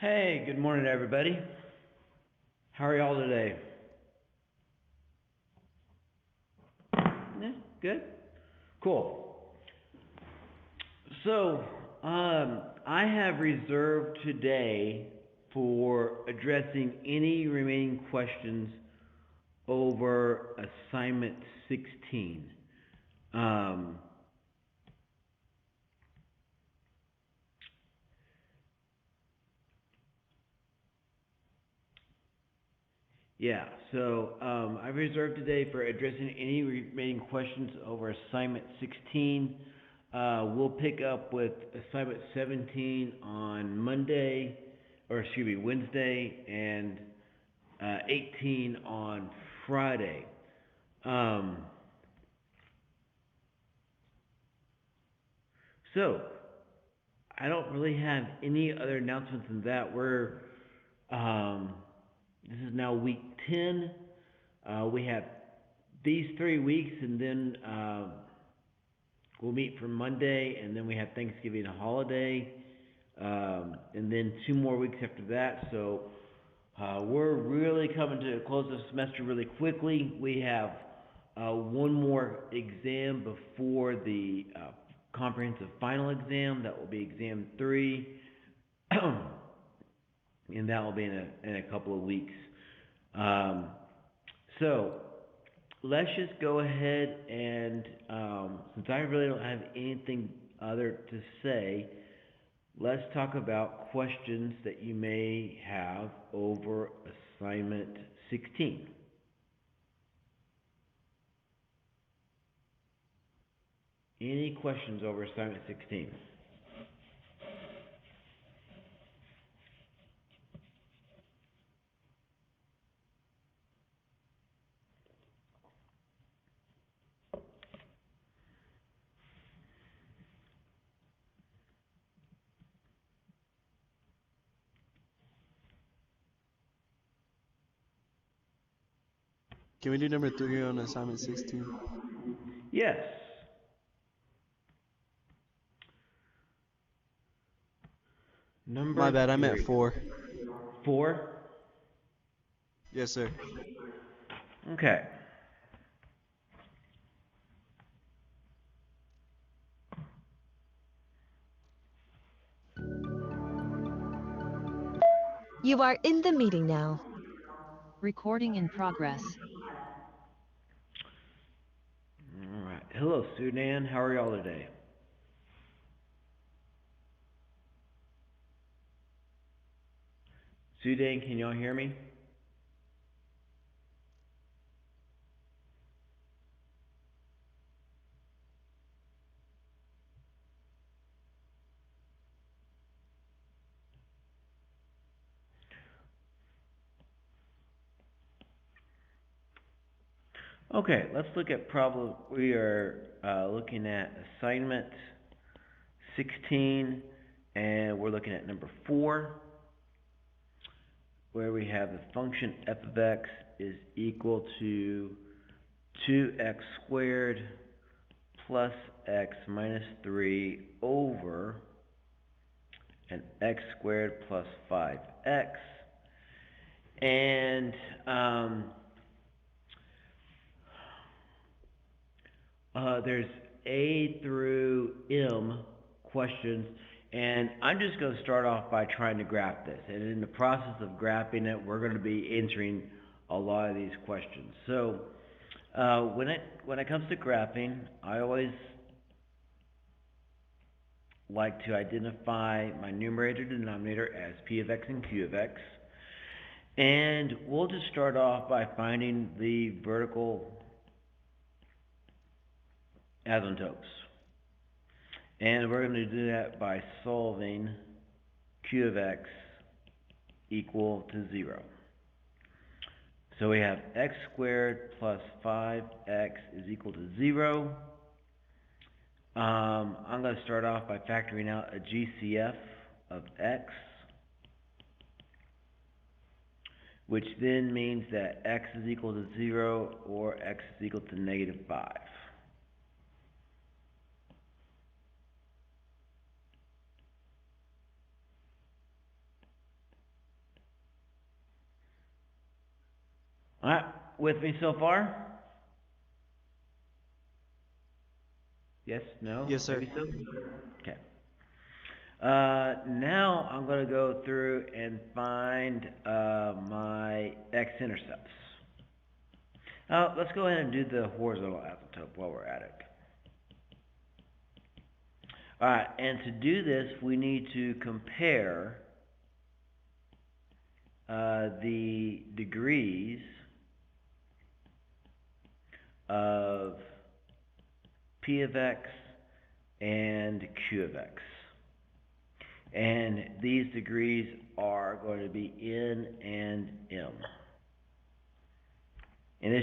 Hey, good morning, everybody. How are y'all today? Yeah, good. Cool. So, I have reserved today for addressing any remaining questions over assignment 16. Um, yeah, I've reserved today for addressing any remaining questions over assignment 16. We'll pick up with assignment 17 on Monday, or excuse me, Wednesday, and 18 on Friday. Um, so, I don't really have any other announcements than that. Um, this is now week 10. We have these 3 weeks, and then we'll meet for Monday, and then we have Thanksgiving holiday, and then 2 more weeks after that. So we're really coming to a close of the semester really quickly. We have one more exam before the comprehensive final exam. That will be exam 3, and that will be in a couple of weeks. Um, so let's just go ahead and, since I really don't have anything other to say, let's talk about questions that you may have over assignment 16. Any questions over assignment 16? Can we do number 3 on assignment 16? Yes. My Number bad, I'm at 3. 4. 4? Yes, sir. Okay. You are in the meeting now. Recording in progress. All right. Hello, Sudan. How are y'all today? Sudan, can y'all hear me? Okay, let's look at problem. We are looking at assignment 16, and we're looking at number 4, where we have the function f of x is equal to 2x squared plus x minus 3 over an x squared plus 5x. And there's A through M questions, and I'm just going to start off by trying to graph this. And in the process of graphing it, we're going to be answering a lot of these questions. So when it comes to graphing, I always like to identify my numerator denominator as P of x and Q of x. And we'll just start off by finding the vertical asymptotes. And we're going to do that by solving Q of x equal to 0. So we have x squared plus 5x is equal to 0. I'm going to start off by factoring out a GCF of x, which then means that x is equal to 0 or x is equal to negative 5. Alright, with me so far? Yes, no, Yes, sir. maybe so? Okay. Now I'm gonna go through and find, my x-intercepts. Let's go ahead and do the horizontal asymptote while we're at it. Alright, and to do this, we need to compare the degrees of P of x and Q of x. And these degrees are going to be N and M. And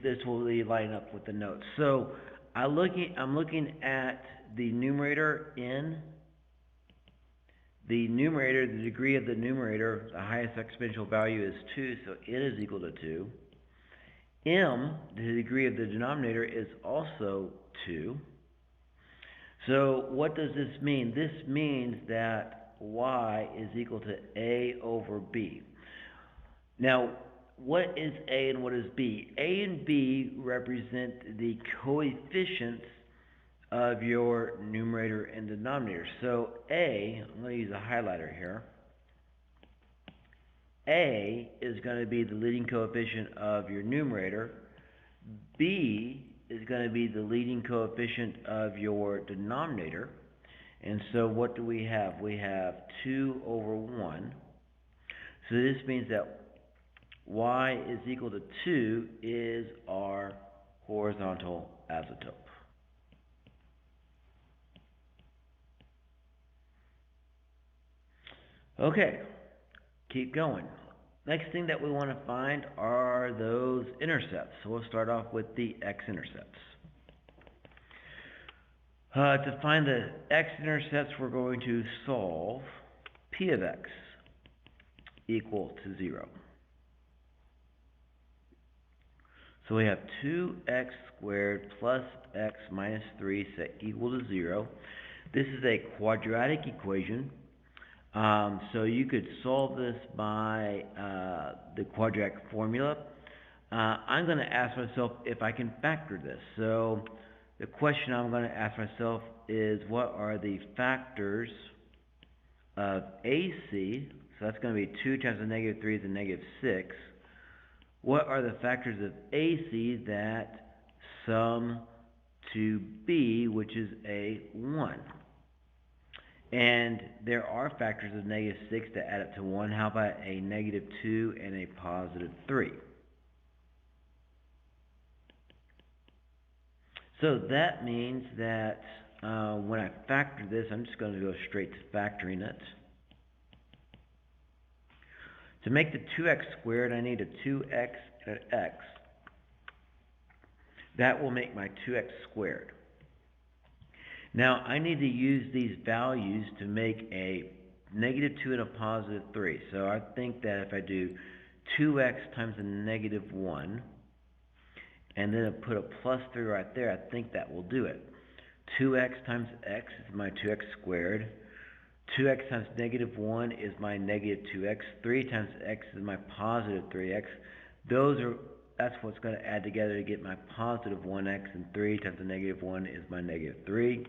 this will be lining up with the notes. So I'm looking at the numerator N. The numerator, the degree of the numerator, the highest exponential value is 2, so N is equal to 2. M, the degree of the denominator, is also 2. So what does this mean? This means that y is equal to a over b. Now, what is a and what is b? A and b represent the coefficients of your numerator and denominator. So A, I'm going to use a highlighter here. A is going to be the leading coefficient of your numerator. B is going to be the leading coefficient of your denominator. And so what do we have? We have 2 over 1. So this means that y is equal to 2 is our horizontal asymptote. Okay, keep going. Next thing that we want to find are those intercepts. So we'll start off with the x-intercepts. To find the x-intercepts, we're going to solve P of x equal to 0. So we have 2x squared plus x minus 3 set equal to 0. This is a quadratic equation. So you could solve this by the quadratic formula. I'm going to ask myself if I can factor this. So the question I'm going to ask myself is, what are the factors of AC? So that's going to be 2 times the negative 3 is a negative 6. What are the factors of AC that sum to B, which is a 1? And there are factors of negative 6 that add up to 1. How about a negative 2 and a positive 3? So that means that when I factor this, I'm just going to go straight to factoring it. To make the 2x squared, I need a 2x and an x. That will make my 2x squared. Now, I need to use these values to make a negative 2 and a positive 3. So I think that if I do 2x times a negative 1, and then I put a plus 3 right there, I think that will do it. 2x times x is my 2x squared. 2x times negative 1 is my negative 2x. 3 times x is my positive 3x. That's what's going to add together to get my positive 1x, and 3 times the negative 1 is my negative 3.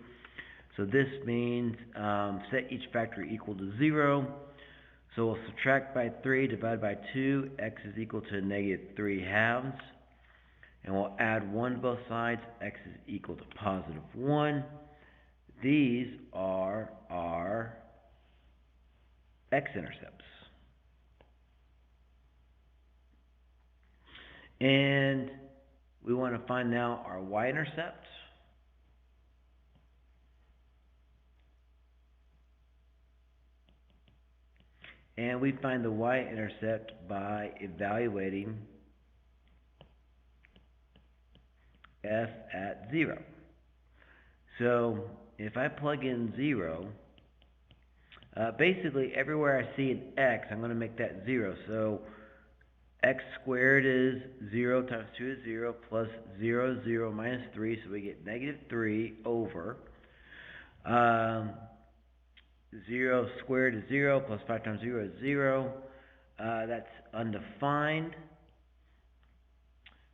So this means set each factor equal to 0. So we'll subtract by 3, divide by 2, x is equal to negative 3 halves. And we'll add 1 to both sides, x is equal to positive 1. These are our x-intercepts. And we want to find now our y-intercept. And we find the y-intercept by evaluating f at 0. So if I plug in 0, basically everywhere I see an x, I'm going to make that 0. So x squared is 0 times 2 is 0, plus 0, 0 minus 3, so we get negative 3 over 0 squared is 0, plus 5 times 0 is 0. That's undefined.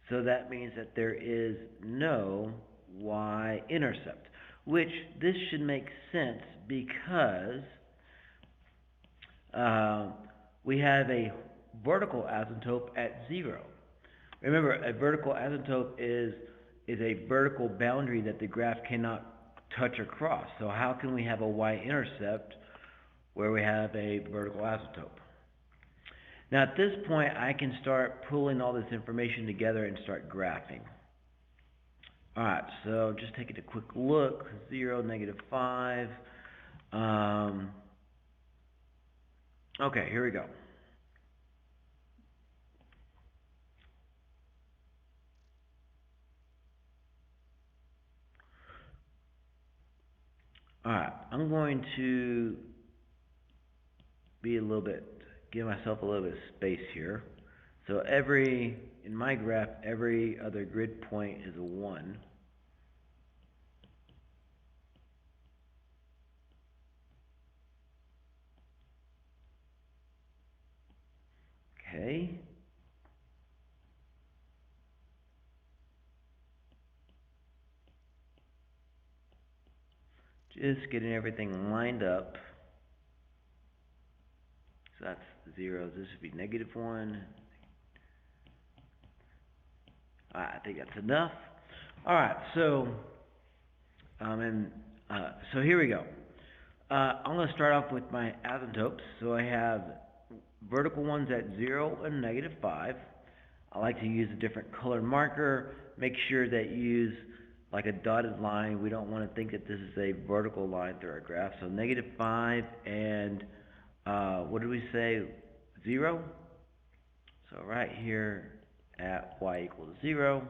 So that means that there is no y-intercept, which this should make sense because we have a vertical asymptote at 0. Remember, a vertical asymptote is a vertical boundary that the graph cannot touch across. So how can we have a y-intercept where we have a vertical asymptote? Now at this point, I can start pulling all this information together and start graphing. Alright, so just taking a quick look, 0, -5. Okay, here we go. Alright, I'm going to give myself a little bit of space here. So in my graph, every other grid point is a 1. Okay. Just getting everything lined up. So that's 0. This would be -1. I think that's enough. Alright, so so here we go. I'm going to start off with my asymptotes. So I have vertical ones at 0 and -5. I like to use a different color marker. Make sure that you use like a dotted line. We don't want to think that this is a vertical line through our graph. So -5 and what did we say? 0. So right here at y equals 0.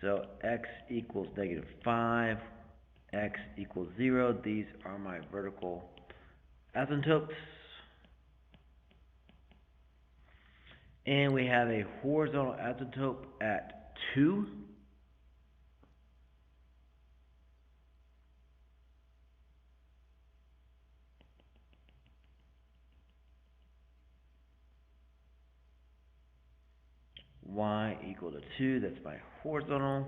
So x equals -5, x equals 0. These are my vertical asymptotes. And we have a horizontal asymptote at 2. Y equal to 2, that's my horizontal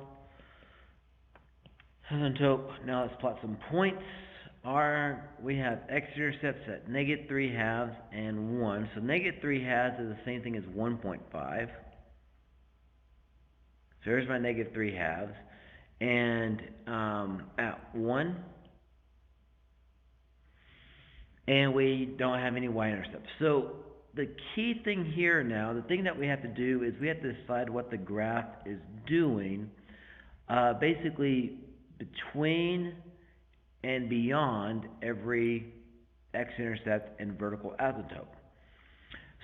asymptote. Now let's plot some points. We have x-intercepts at -3/2 and 1. So -3/2 is the same thing as 1.5. So here's my -3/2. And at 1. And we don't have any y-intercepts. So the key thing here now, the thing that we have to do is we have to decide what the graph is doing, basically between and beyond every x-intercept and vertical asymptote.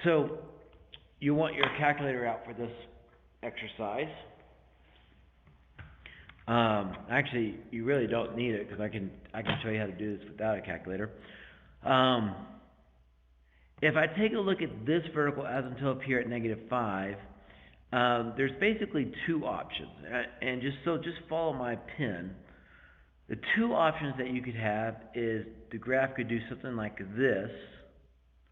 So you want your calculator out for this exercise. Actually, you really don't need it because I can show you how to do this without a calculator. If I take a look at this vertical asymptote here at -5, there's basically two options, and just follow my pen. The two options that you could have is the graph could do something like this,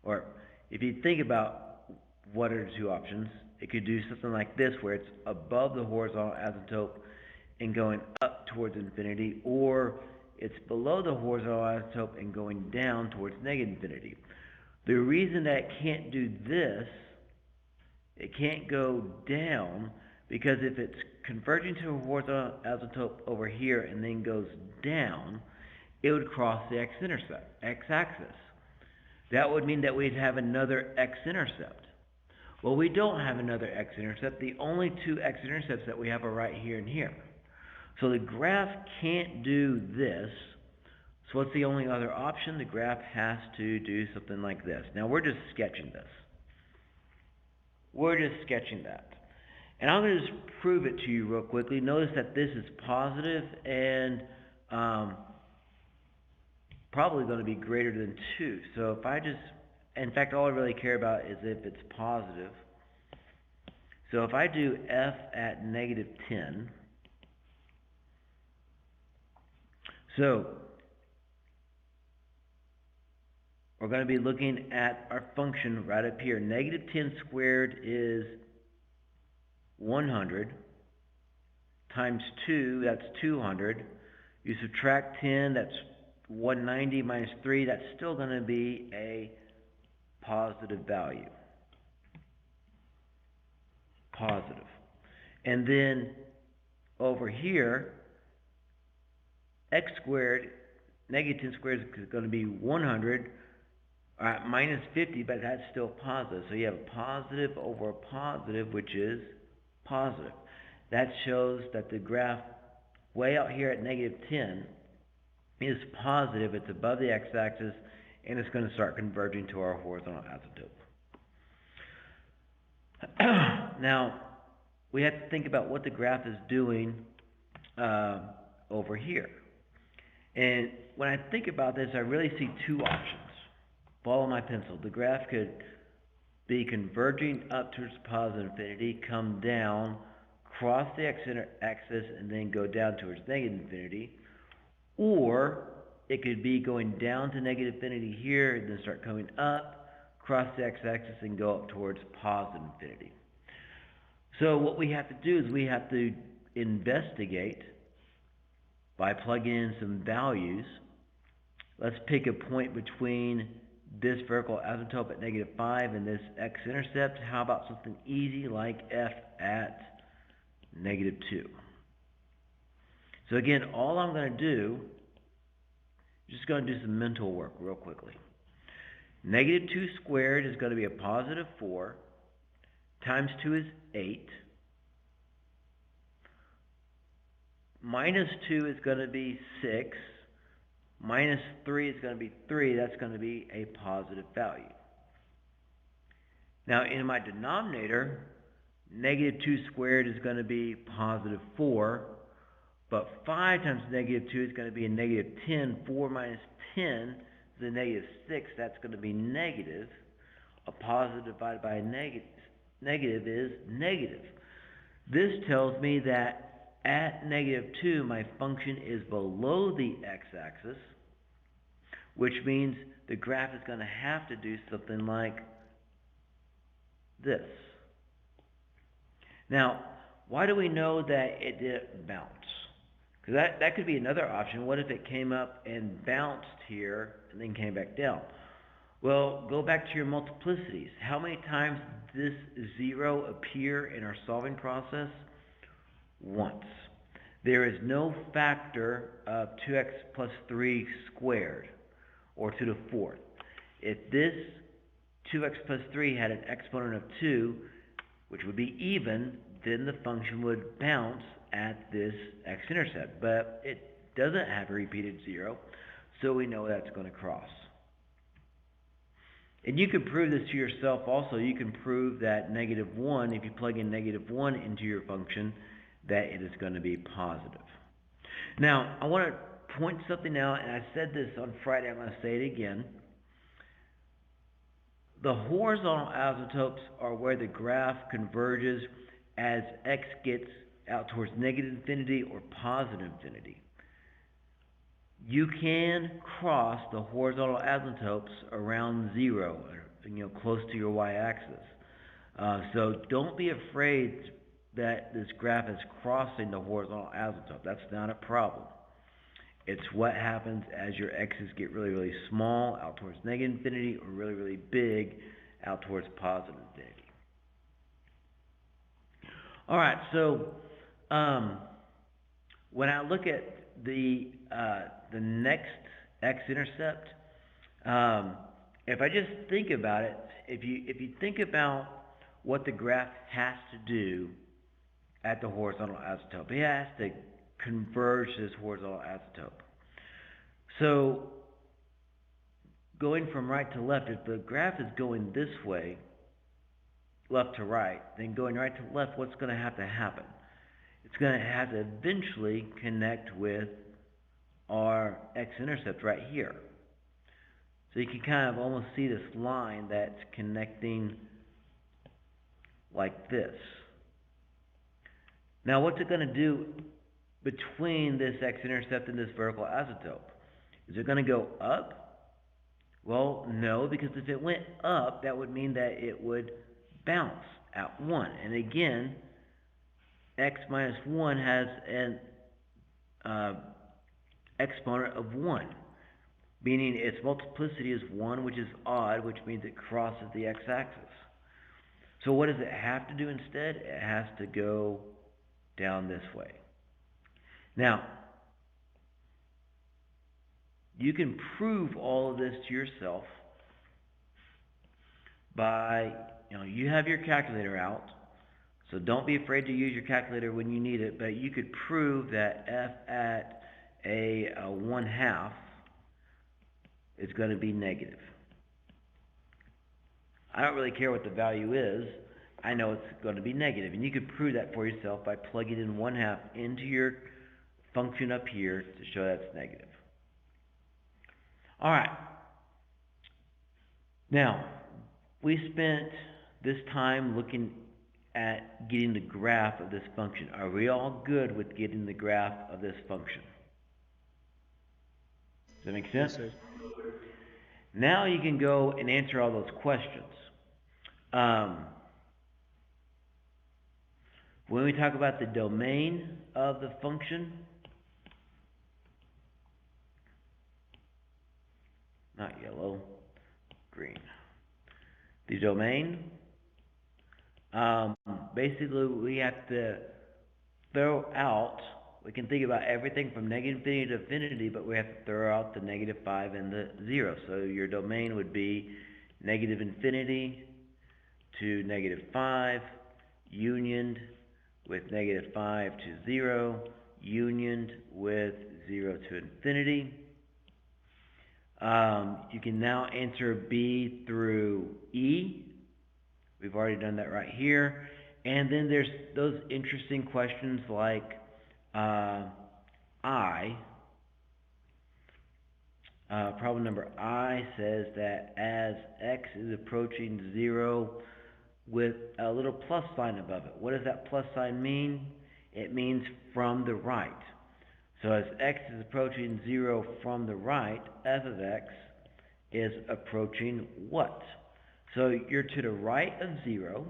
or if you think about what are the two options, it could do something like this where it's above the horizontal asymptote and going up towards infinity, or it's below the horizontal asymptote and going down towards -infinity. The reason that it can't do this, it can't go down, because if it's converging to a horizontal asymptote over here and then goes down, it would cross the x-axis. That would mean that we'd have another x-intercept. Well, we don't have another x-intercept. The only two x-intercepts that we have are right here and here. So the graph can't do this. So what's the only other option? The graph has to do something like this. Now we're just sketching this. We're just sketching that. And I'm going to just prove it to you real quickly. Notice that this is positive and probably going to be greater than 2. So if I just, in fact, all I really care about is if it's positive. So if I do f at -10, so we're going to be looking at our function right up here. -10 squared is 100, times 2, that's 200. You subtract 10, that's 190 minus 3, that's still going to be a positive value. Positive. And then over here, x squared, negative 10 squared is going to be 100 minus 50, but that's still positive. So you have a positive over a positive, which is positive. That shows that the graph way out here at negative 10 is positive. It's above the x-axis, and it's going to start converging to our horizontal asymptote. Now, we have to think about what the graph is doing over here. And when I think about this, I really see two options. Follow my pencil. The graph could be converging up towards positive infinity, come down, cross the x-axis, and then go down towards negative infinity. Or it could be going down to negative infinity here, and then start coming up, cross the x-axis, and go up towards positive infinity. So what we have to do is we have to investigate by plugging in some values. Let's pick a point between this vertical asymptote at negative 5 and this x-intercept. How about something easy like f at negative 2? So again, all I'm going to do is just going to do some mental work real quickly. Negative 2 squared is going to be a positive 4. Times 2 is 8. Minus 2 is going to be 6. Minus 3 is going to be 3. That's going to be a positive value. Now, in my denominator, negative 2 squared is going to be positive 4. But 5 times negative 2 is going to be a negative 10. 4 minus 10 is a negative 6. That's going to be negative. A positive divided by a negative is negative. This tells me that at negative 2, my function is below the x-axis, which means the graph is going to have to do something like this. Now, why do we know that it didn't bounce? Because that could be another option. What if it came up and bounced here and then came back down? Well, go back to your multiplicities. How many times did this 0 appear in our solving process? Once. There is no factor of 2x plus 3 squared, or 2 to the 4th. If this 2x plus 3 had an exponent of 2, which would be even, then the function would bounce at this x-intercept. But it doesn't have a repeated 0, so we know that's going to cross. And you can prove this to yourself also. You can prove that negative 1, if you plug in negative 1 into your function, that it is going to be positive. Now, I want to point something out, and I said this on Friday, I'm going to say it again. The horizontal asymptotes are where the graph converges as x gets out towards negative infinity or positive infinity. You can cross the horizontal asymptotes around 0, close to your y-axis. So don't be afraid that this graph is crossing the horizontal asymptote. That's not a problem. It's what happens as your x's get really, really small out towards negative infinity or really, really big out towards positive infinity. All right, so when I look at the next x-intercept, if I just think about it, if you think about what the graph has to do at the horizontal asymptote, it has to converge this horizontal asymptote. So going from right to left, if the graph is going this way, left to right, then going right to left, what's going to happen? It's going to have to eventually connect with our x-intercept right here. So you can kind of almost see this line that's connecting like this. Now what's it going to do between this x-intercept and this vertical asymptote? Is it going to go up? Well, no, because if it went up, that would mean that it would bounce at 1. And again, x minus 1 has an exponent of 1, meaning its multiplicity is 1, which is odd, which means it crosses the x-axis. So what does it have to do instead? It has to go down this way. Now, you can prove all of this to yourself by, you have your calculator out, so don't be afraid to use your calculator when you need it, but you could prove that f at a 1/2 is going to be negative. I don't really care what the value is. I know it's going to be negative, and you could prove that for yourself by plugging in 1/2 into your function up here to show that's negative. Alright, now we spent this time looking at getting the graph of this function. Are we all good with getting the graph of this function? Does that make sense? Yes, sir. Now you can go and answer all those questions. When we talk about the domain of the function, not yellow, green. The domain, basically we have to throw out, we can think about everything from negative infinity to infinity, but we have to throw out the -5 and the 0. So your domain would be negative infinity to -5, unioned with -5 to 0, unioned with 0 to infinity. You can now answer B through E. We've already done that right here. And then there's those interesting questions like I. Problem number I says that as x is approaching 0 with a little plus sign above it. What does that plus sign mean? It means from the right. So as x is approaching 0 from the right, f of x is approaching what? So you're to the right of 0.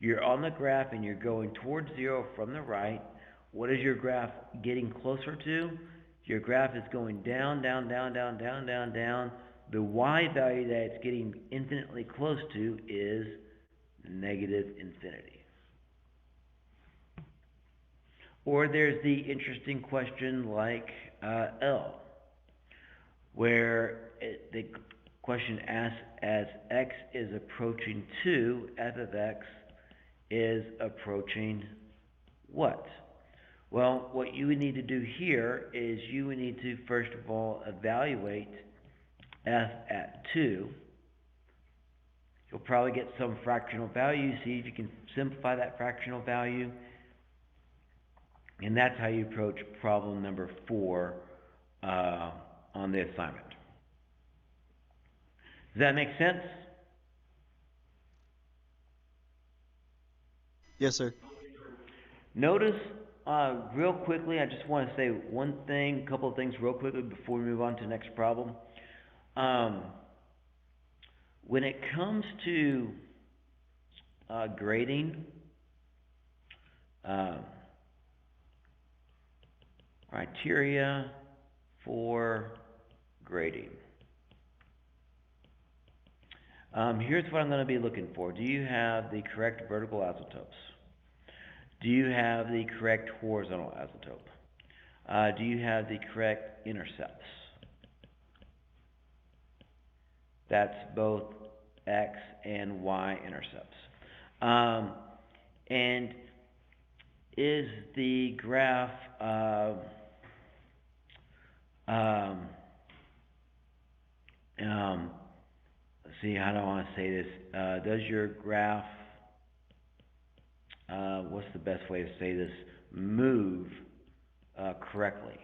You're on the graph and you're going towards 0 from the right. What is your graph getting closer to? Your graph is going down, down, down, down, down, down, down. The y value that it's getting infinitely close to is negative infinity. Or there's the interesting question like L, where the question asks, as x is approaching 2, f of x is approaching what? Well, what you would need to do here is you would need to, first of all, evaluate f at 2. You'll probably get some fractional value. See if you can simplify that fractional value. And that's how you approach problem number 4 on the assignment. Does that make sense? Yes, sir. Notice, real quickly, I just want to say one thing, a couple of things real quickly before we move on to the next problem. When it comes to grading, criteria for grading. Here's what I'm going to be looking for. Do you have the correct vertical isotopes? Do you have the correct horizontal isotope? Do you have the correct intercepts? That's both x and y intercepts. And is the graph let's see, how do I want to say this? Does your graph, what's the best way to say this, move correctly?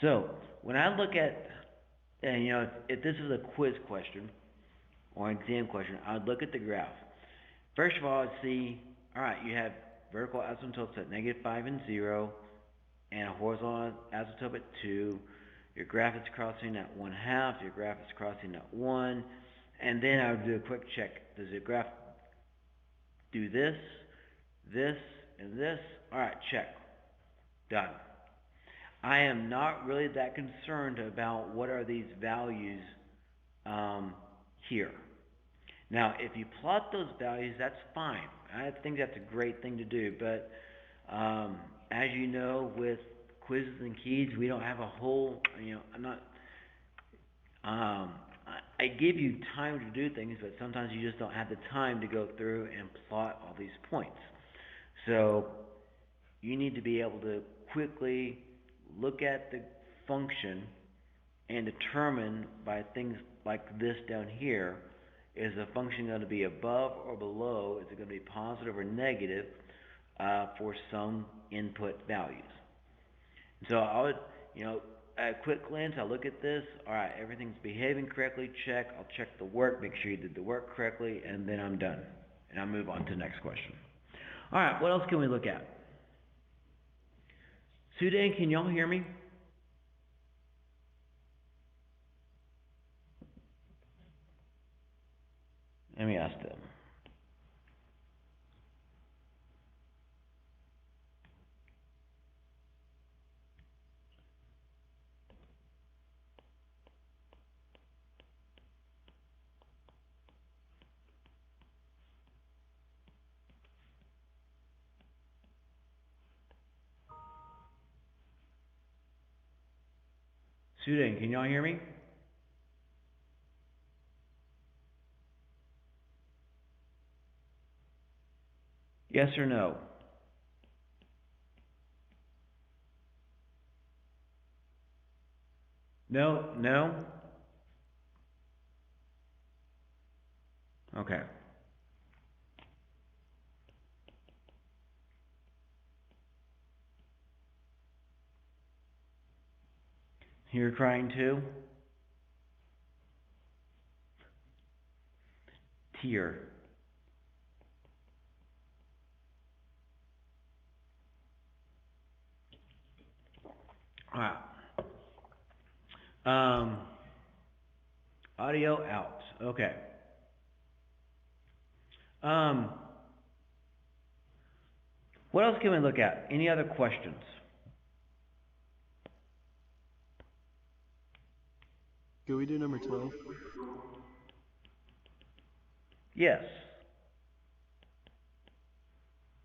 So, when I look at, and if this is a quiz question or an exam question, I would look at the graph. First of all, I'd see, alright, you have vertical asymptotes at -5 and 0, and a horizontal asymptote at 2. Your graph is crossing at 1/2, your graph is crossing at 1, and then I would do a quick check. Does the graph do this, this, and this. Alright, check. Done. I am not really that concerned about what are these values here. Now, if you plot those values, that's fine. I think that's a great thing to do, but as you know, with quizzes and keys, we don't have a whole, I'm not, I give you time to do things, but sometimes you just don't have the time to go through and plot all these points. So, you need to be able to quickly look at the function and determine by things like this down here, is the function going to be above or below, is it going to be positive or negative for some input values. So I would, at a quick glance, I'll look at this, alright, everything's behaving correctly, check, I'll check the work, make sure you did the work correctly, and then I'm done. And I'll move on to the next question. Alright, what else can we look at? Sudan, can y'all hear me? Let me ask them. Sudan, can y'all hear me? Yes or no? No? No? Okay. You're crying too? Tear. Alright. Audio out. Okay. What else can we look at? Any other questions? Can we do number 12? Yes.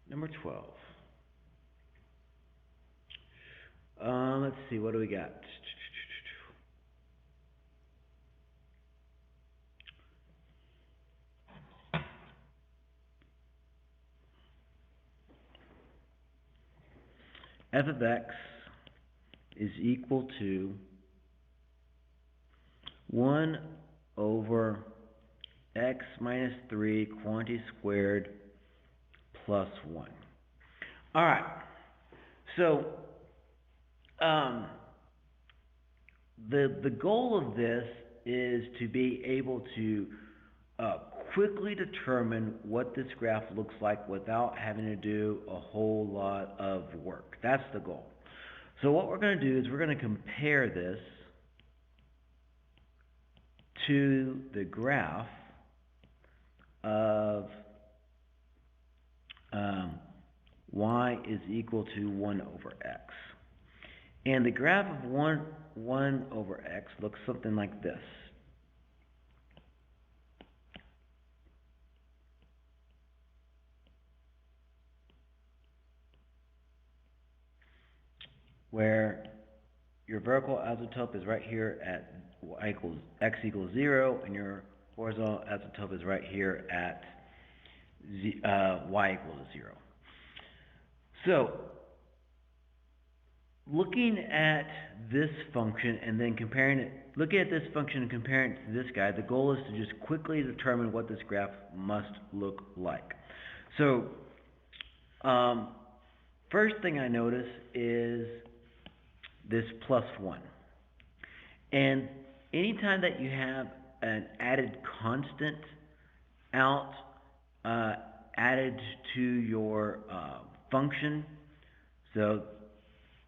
Number 12. Let's see, what do we got? F of x is equal to 1 over x minus 3 quantity squared plus 1. Alright, so the goal of this is to be able to quickly determine what this graph looks like without having to do a whole lot of work. That's the goal. So what we're going to do is we're going to compare this to the graph of y is equal to 1 over x. And the graph of 1 over x looks something like this. Where your vertical asymptote is right here at x equals 0, and your horizontal asymptote is right here at y equals 0. So, looking at this function and then looking at this function and comparing it to this guy, the goal is to just quickly determine what this graph must look like. So, first thing I notice is this plus 1. And anytime that you have an added constant out added to your function, so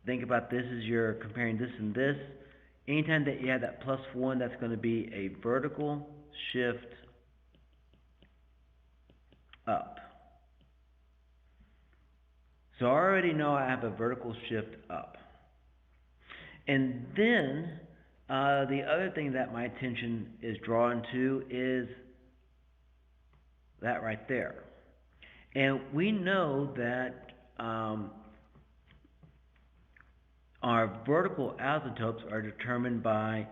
think about this as you're comparing this and this. Anytime that you have that plus 1, that's going to be a vertical shift up. So I already know I have a vertical shift up. And then, the other thing that my attention is drawn to is that right there. And we know that our vertical asymptotes are determined by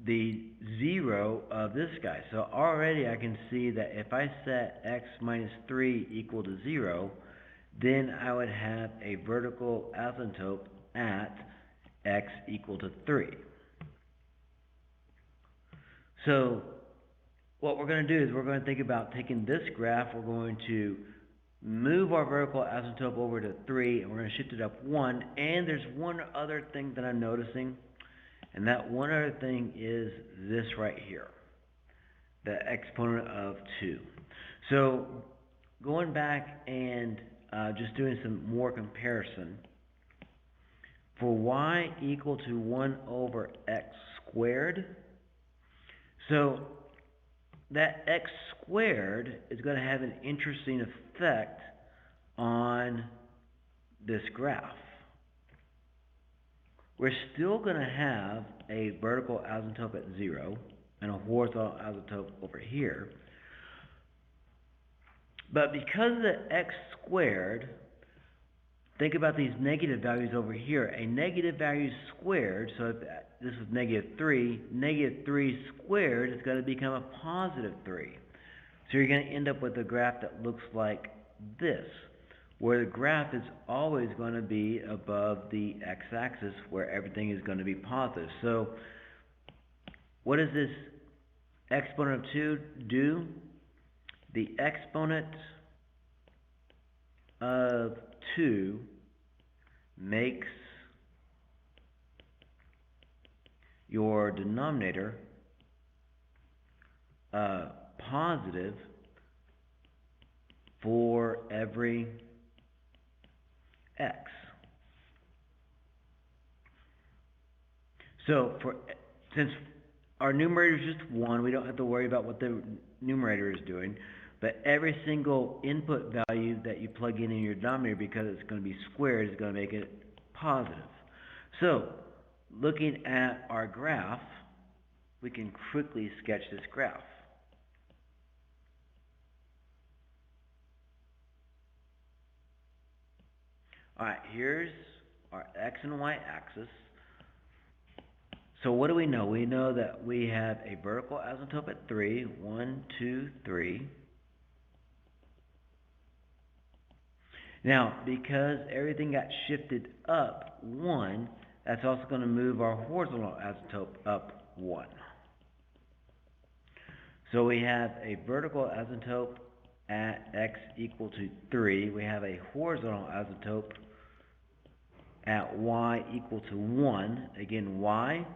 the zero of this guy. So already I can see that if I set x minus 3 equal to 0, then I would have a vertical asymptote at x equal to 3. So what we're going to do is we're going to think about taking this graph, we're going to move our vertical asymptote over to 3, and we're going to shift it up 1, and there's one other thing that I'm noticing, and that one other thing is this right here, the exponent of 2. So going back and just doing some more comparison, for y equal to 1 over x squared, so that x squared is going to have an interesting effect on this graph. We're still going to have a vertical asymptote at 0 and a horizontal asymptote over here. But because of the x squared, think about these negative values over here. A negative value squared, so if this is negative 3 squared is going to become a positive 3. So you're going to end up with a graph that looks like this, where the graph is always going to be above the x-axis, where everything is going to be positive. So what does this exponent of 2 do? The exponent of 2 makes your denominator positive for every x. So since our numerator is just 1, we don't have to worry about what the numerator is doing, but every single input value that you plug in your denominator, because it's going to be squared, is going to make it positive. So looking at our graph, we can quickly sketch this graph. Alright, here's our x and y axis. So what do we know? We know that we have a vertical asymptote at 3. 1, 2, 3. Now, because everything got shifted up 1, that's also going to move our horizontal asymptote up 1. So we have a vertical asymptote at x equal to 3. We have a horizontal asymptote at y equal to 1. Again, y,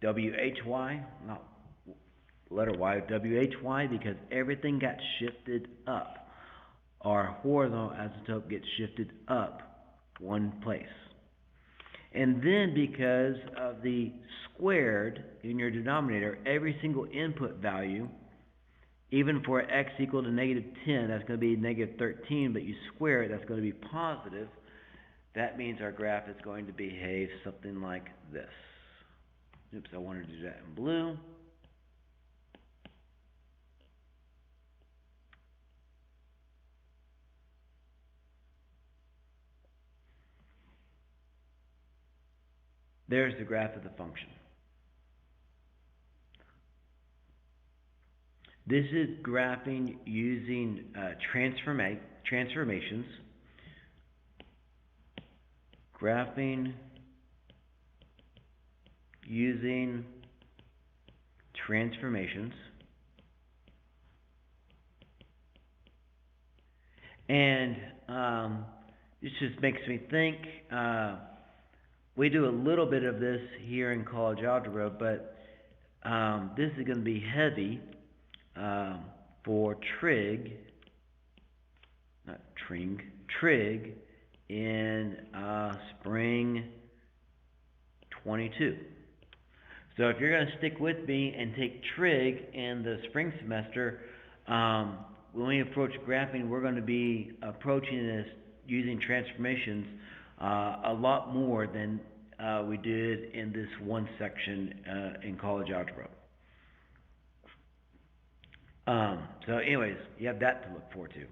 W-H-Y, not letter Y, W-H-Y, because everything got shifted up. Our horizontal asymptote gets shifted up 1 place. And then because of the squared in your denominator, every single input value, even for x equal to negative 10, that's going to be negative 13, but you square it, that's going to be positive. That means our graph is going to behave something like this. Oops, I wanted to do that in blue. There's the graph of the function. This is graphing using transformations. Graphing using transformations. And this just makes me think, we do a little bit of this here in college algebra, but this is going to be heavy for trig in spring 22. So if you're going to stick with me and take trig in the spring semester, when we approach graphing, we're going to be approaching this using transformations a lot more than we did in this one section in college algebra. So anyways, you have that to look forward to.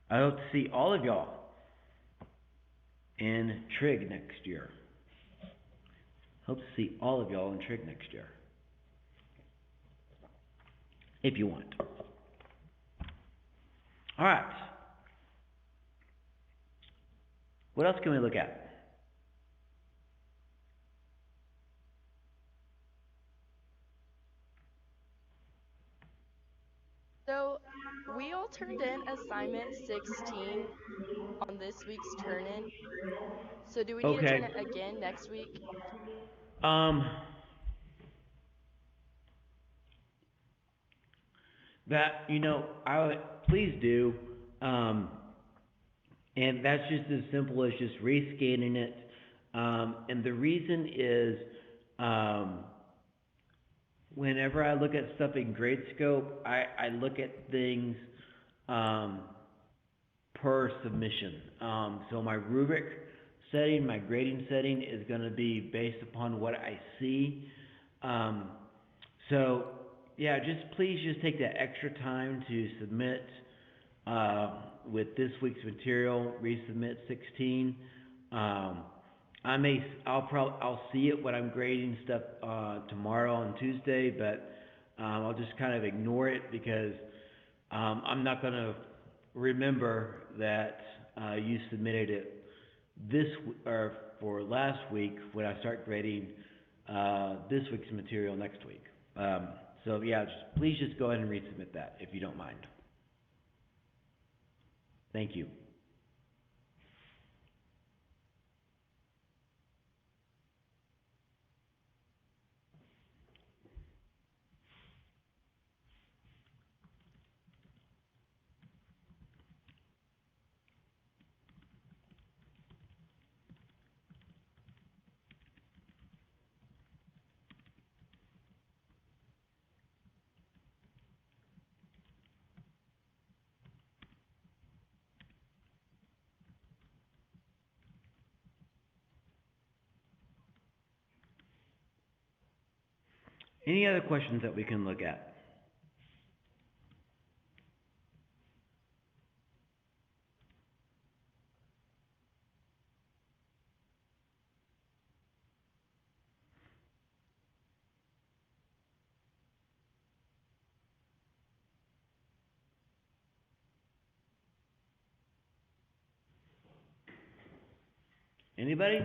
I hope to see all of y'all in Trig next year. Hope to see all of y'all in Trig next year. If you want. Alright. What else can we look at? So, we all turned in assignment 16 on this week's turn-in. So, do we need to turn Okay. it again next week? Um, please do. And that's just as simple as just rescanning it. And the reason is, whenever I look at stuff in Gradescope, I look at things per submission. So my rubric setting, my grading setting is going to be based upon what I see. So yeah, please just take that extra time to submit with this week's material. Resubmit 16. I'll see it when I'm grading stuff tomorrow on Tuesday, but I'll just kind of ignore it because I'm not going to remember that you submitted it or for last week when I start grading this week's material next week. So yeah, please just go ahead and resubmit that if you don't mind. Thank you. Any other questions that we can look at? Anybody?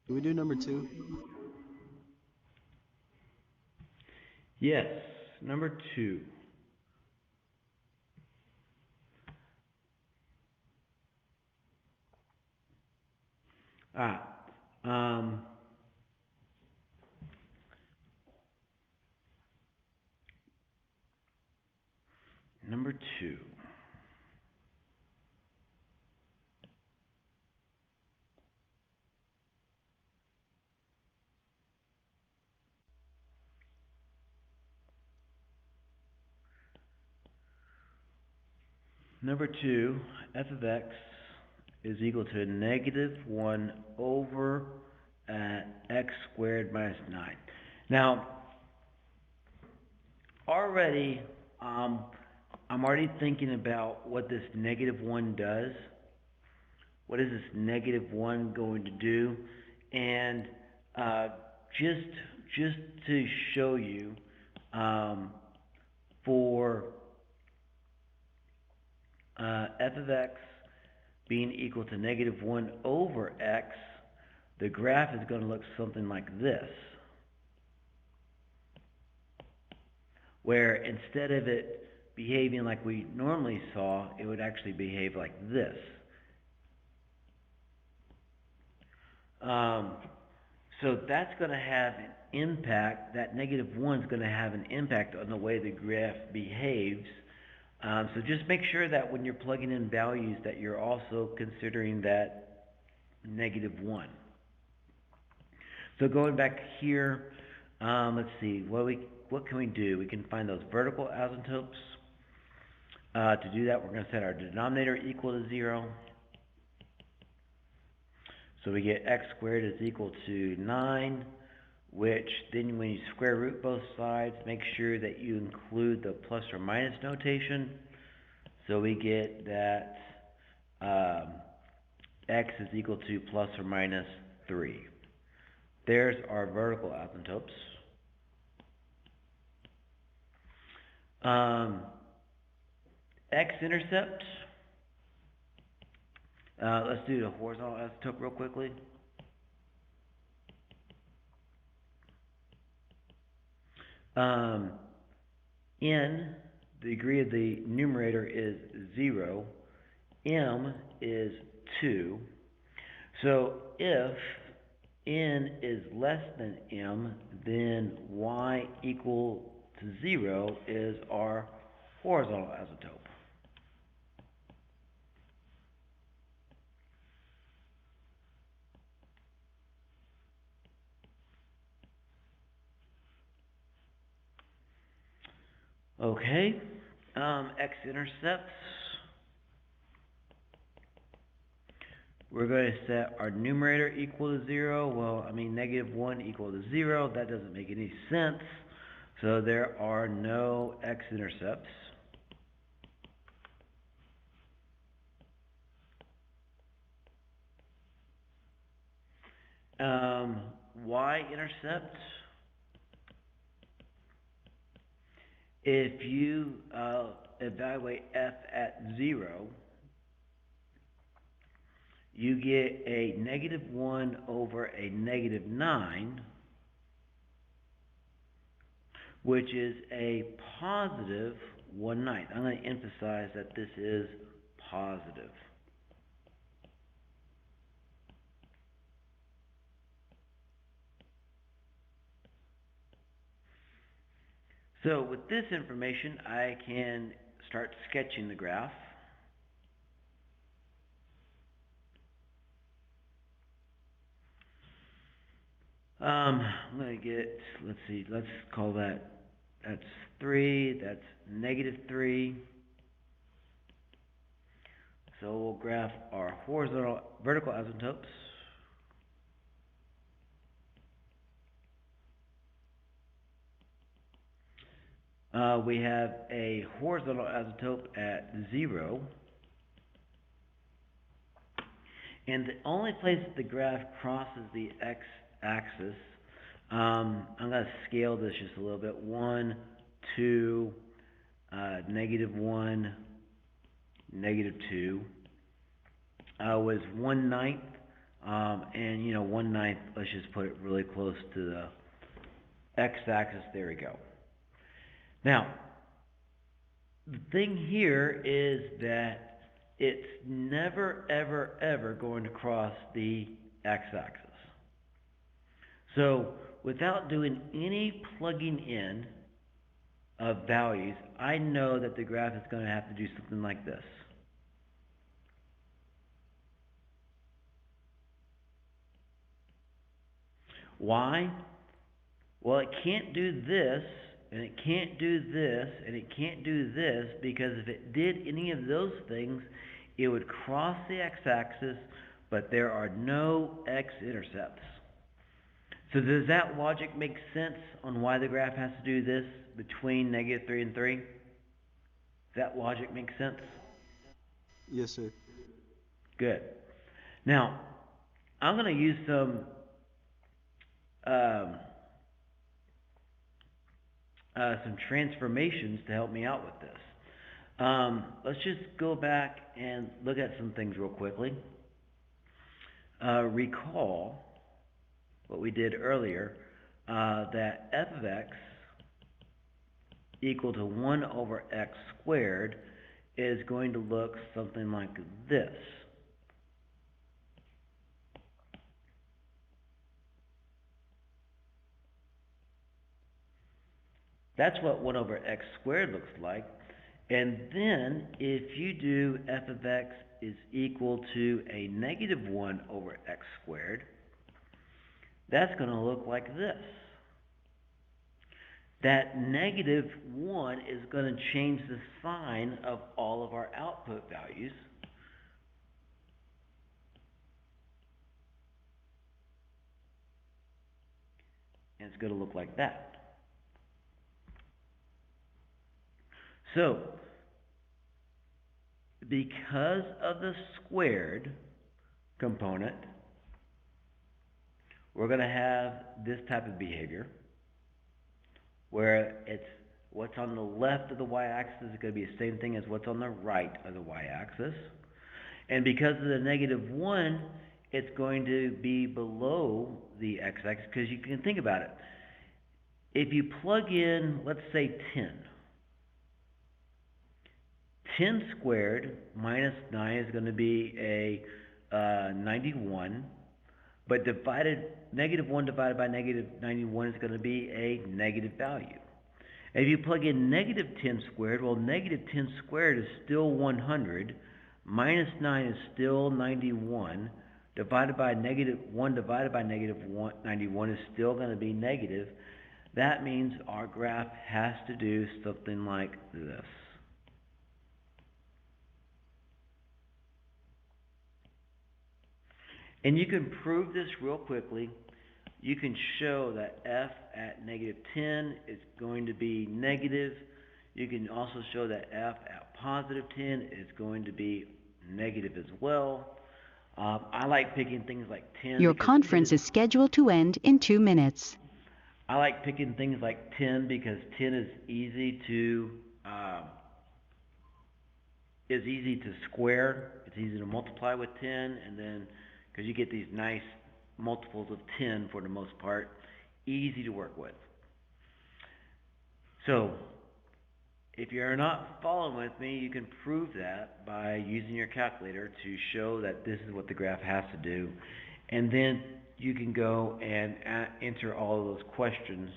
Can we do number 2? Yes, number 2. Number 2. Number 2, f of x is equal to -1 over x squared minus 9. Now, already, I'm already thinking about what this -1 does. What is this -1 going to do? And just to show you, for f of x being equal to -1 over x, the graph is going to look something like this. where instead of it behaving like we normally saw, it would actually behave like this. So that's going to have an impact, that -1 is going to have an impact on the way the graph behaves. So just make sure that when you're plugging in values that you're also considering that -1. So going back here, let's see, what can we do? We can find those vertical asymptotes. To do that, we're going to set our denominator equal to 0. So we get x squared is equal to 9, which then when you square root both sides, make sure that you include the plus or minus notation. So we get that x is equal to plus or minus 3. There's our vertical asymptotes. X-intercept. Let's do the horizontal asymptote real quickly. N, the degree of the numerator is 0. M is 2. So if n is less than m, then y equal to 0 is our horizontal asymptote. Okay, x-intercepts. We're going to set our numerator equal to 0. Well, I mean -1 equal to 0. That doesn't make any sense. So there are no x-intercepts. Y-intercept. If you evaluate f at 0, you get a -1 over a -9, which is a positive 1/9. I'm going to emphasize that this is positive. So with this information, I can start sketching the graph. I'm going to get, let's see, let's call that's 3, that's -3. So we'll graph our vertical asymptotes. We have a horizontal asymptote at 0. And the only place that the graph crosses the x-axis, I'm going to scale this just a little bit. 1, 2, -1, -2, was 1/9. And, 1/9, let's just put it really close to the x-axis. There we go. Now, the thing here is that it's never, ever, ever going to cross the x-axis. So, without doing any plugging in of values, I know that the graph is going to have to do something like this. Why? Well, it can't do this, and it can't do this, and it can't do this, because if it did any of those things, it would cross the x-axis, but there are no x-intercepts. So does that logic make sense on why the graph has to do this between -3 and 3? Does that logic make sense? Yes, sir. Good. Now, I'm going to use some transformations to help me out with this. Let's just go back and look at some things real quickly. Recall what we did earlier, that f of x equal to 1 over x squared is going to look something like this. That's what 1 over x squared looks like. And then if you do f of x is equal to a negative 1 over x squared, that's going to look like this. That negative 1 is going to change the sign of all of our output values. And it's going to look like that. So, because of the squared component, we're going to have this type of behavior where it's what's on the left of the y-axis is going to be the same thing as what's on the right of the y-axis. And because of the negative 1, it's going to be below the x-axis, because you can think about it. If you plug in, let's say 10 squared minus 9 is going to be a 91, but negative 1 divided by negative 91 is going to be a negative value. If you plug in negative 10 squared, well, negative 10 squared is still 100, minus 9 is still 91, divided by negative 1 divided by negative 91 is still going to be negative. That means our graph has to do something like this. And you can prove this real quickly. You can show that f at negative 10 is going to be negative. You can also show that f at positive 10 is going to be negative as well. I like picking things like 10. Your conference is scheduled to end in 2 minutes. I like picking things like 10 because 10 is easy to square. It's easy to multiply with 10, and then because you get these nice multiples of 10 for the most part, easy to work with. So, if you're not following with me, you can prove that by using your calculator to show that this is what the graph has to do, and then you can go and answer all of those questions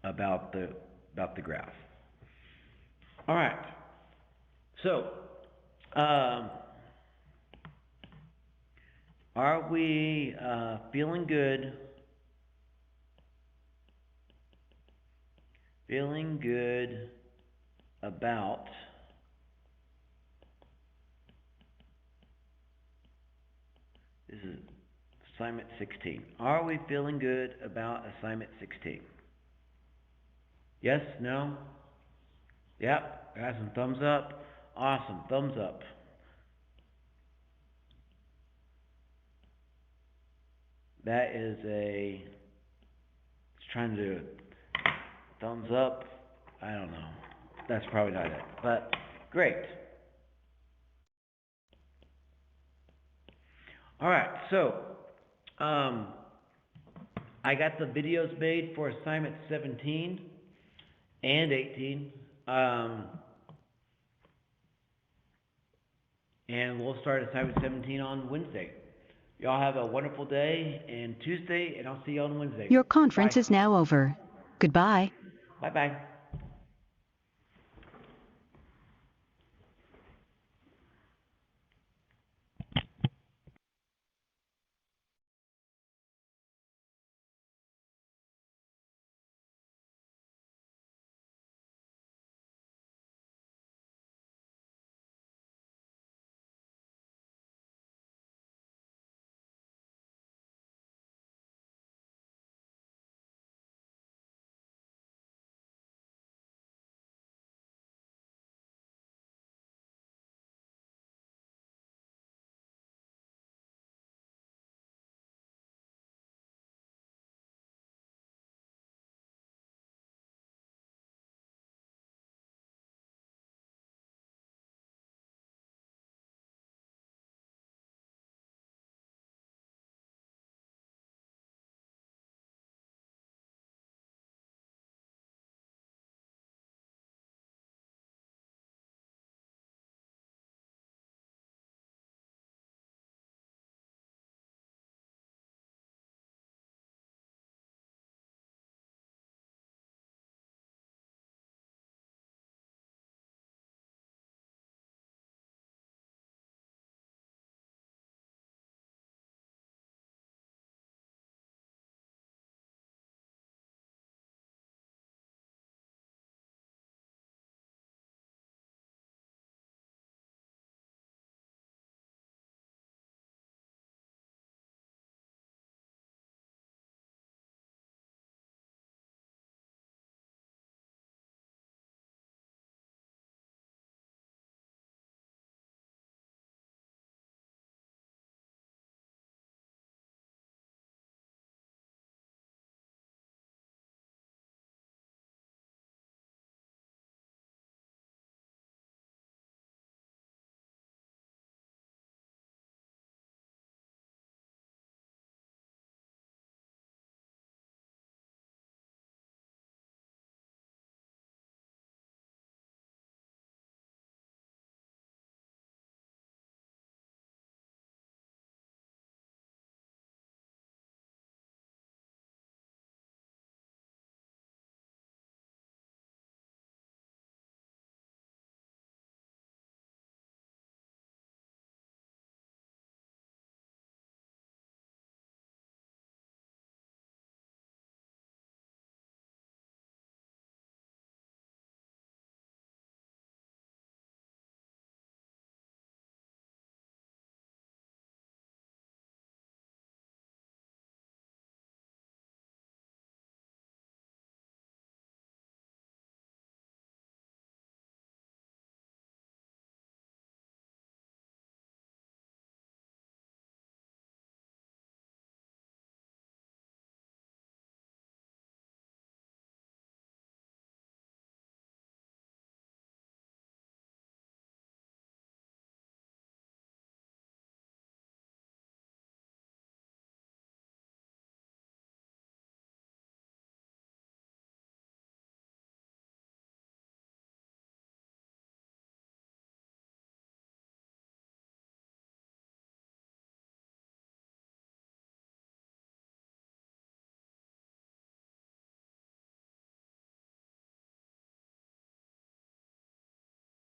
about the graph. All right. So, are we feeling good? Feeling good about this is assignment 16. Are we feeling good about assignment 16? Yes? No? Yep. Got some thumbs up. Awesome. Thumbs up. That is it's trying to do thumbs up. I don't know. That's probably not it. But great. Alright, so I got the videos made for assignment 17 and 18. And we'll start assignment 17 on Wednesday. Y'all have a wonderful day and Tuesday, and I'll see you on Wednesday. Your conference Bye. is now over. Goodbye. Bye-bye.